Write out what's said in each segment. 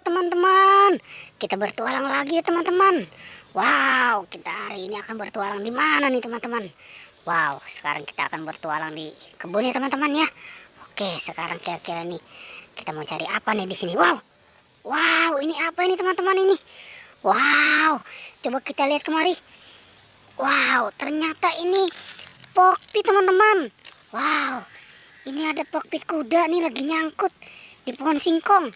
teman-teman. Kita bertualang lagi ya teman-teman. Wow, kita hari ini akan bertualang di mana nih teman-teman? Wow, sekarang kita akan bertualang di kebun ya teman-teman ya. Oke, sekarang kira-kira nih kita mau cari apa nih di sini? Wow, wow, ini apa ini teman-teman ini? Wow, coba kita lihat kemari. Wow, ternyata ini pokpit teman-teman. Wow, ini ada pokpit kuda nih lagi nyangkut di pohon singkong.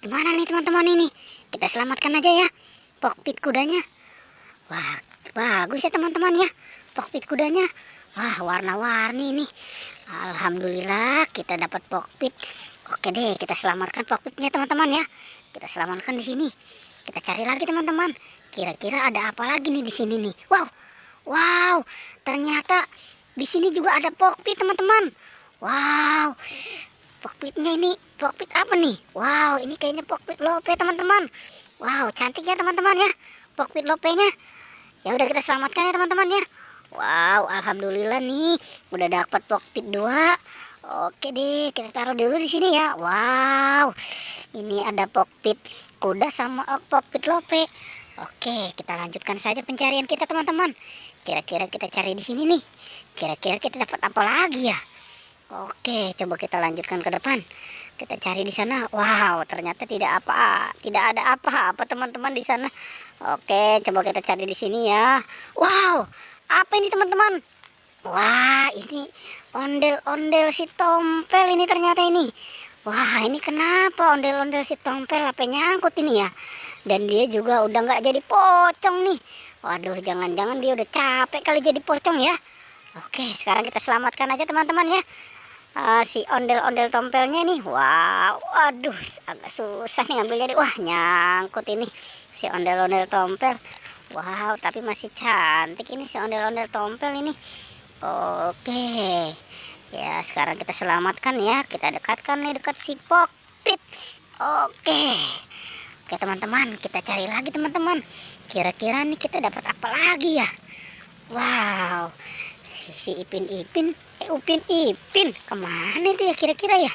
Gimana nih teman-teman ini? Kita selamatkan aja ya pokpit kudanya. Wah, bagus ya teman-teman ya pokpit kudanya. Wah, warna-warni ini. Alhamdulillah kita dapat pokpit. Oke deh, kita selamatkan pokpitnya teman-teman ya. Kita selamatkan di sini. Kita cari lagi teman-teman. Kira-kira ada apa lagi nih di sini nih? Wow, wow, ternyata di sini juga ada pokpit teman-teman. Wow, pokpitnya ini pokpit apa nih? Wow, ini kayaknya pokpit lope teman-teman. Wow, cantik ya teman-teman ya pokpit lopenya. Ya udah kita selamatkan ya teman-teman ya. Wow, alhamdulillah nih udah dapat pokpit 2. Oke deh, kita taruh dulu di sini ya. Wow, ini ada pokpit kuda sama pokpit lope. Oke, kita lanjutkan saja pencarian kita teman-teman. Kira-kira kita cari di sini nih. Kira-kira kita dapat apa lagi ya? Oke, coba kita lanjutkan ke depan. Kita cari di sana. Wow, ternyata tidak ada apa-apa teman-teman di sana. Oke, coba kita cari di sini ya. Wow, apa ini teman-teman? Wah, ini ondel-ondel si tompel ini ternyata ini. Wah, ini kenapa ondel-ondel si tompel apa nyangkut ini ya? Dan dia juga udah nggak jadi pocong nih. Waduh, jangan-jangan dia udah capek kali jadi pocong ya. Oke, sekarang kita selamatkan aja teman-teman ya. Si ondel-ondel tompelnya nih. Wow, aduh, agak susah nih ngambilnya nih. Wah, nyangkut ini si ondel-ondel tompel. Wow, tapi masih cantik ini si ondel-ondel tompel ini. Oke, ya sekarang kita selamatkan ya. Kita dekatkan nih dekat si pokpit. Oke, oke teman-teman, kita cari lagi teman-teman. Kira-kira nih kita dapat apa lagi ya? Wow, si Upin Ipin kemana itu ya kira-kira ya?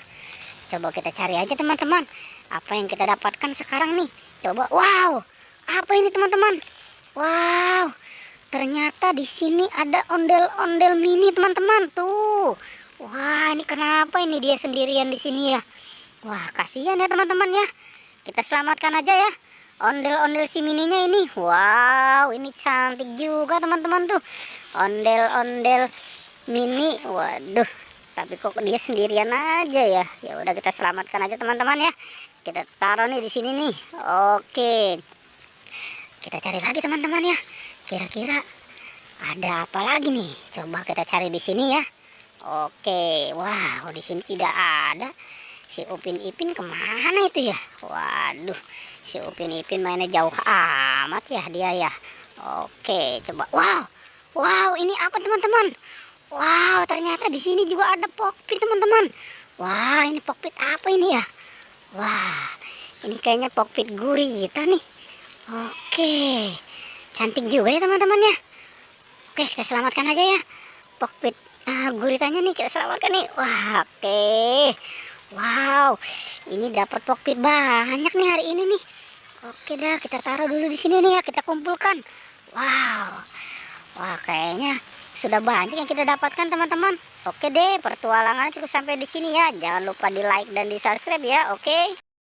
Coba kita cari aja teman-teman. Apa yang kita dapatkan sekarang nih? Coba. Wow, apa ini teman-teman? Wow, ternyata di sini ada ondel-ondel mini teman-teman tuh. Wah, ini kenapa ini dia sendirian di sini ya? Wah, kasihan ya teman-teman ya. Kita selamatkan aja ya ondel-ondel si mininya ini. Wow, ini cantik juga teman-teman tuh. Ondel-ondel mini. Waduh, tapi kok dia sendirian aja ya. Ya udah kita selamatkan aja teman-teman ya. Kita taruh nih di sini nih. Oke, kita cari lagi teman-teman ya. Kira-kira ada apa lagi nih? Coba kita cari di sini ya. Oke, wow, di sini tidak ada. Si Upin Ipin kemana itu ya? Waduh, si Upin Ipin mainnya jauh amat ya dia ya. Oke, coba. Wow, wow, ini apa teman-teman? Wow, ternyata di sini juga ada pokpit teman-teman. Wah, ini pokpit apa ini ya? Wah, ini kayaknya pokpit gurita nih. Oke, cantik juga ya teman-teman ya. Oke, kita selamatkan aja ya pokpit guritanya nih, kita selamatkan nih. Wah, oke. Wow, ini dapat pokpit banyak nih hari ini nih. Oke dah, kita taruh dulu di sini nih ya, kita kumpulkan. Wow, wah kayaknya sudah banyak yang kita dapatkan teman-teman. Oke deh, pertualangan cukup sampai di sini ya. Jangan lupa di like dan di subscribe ya. Oke.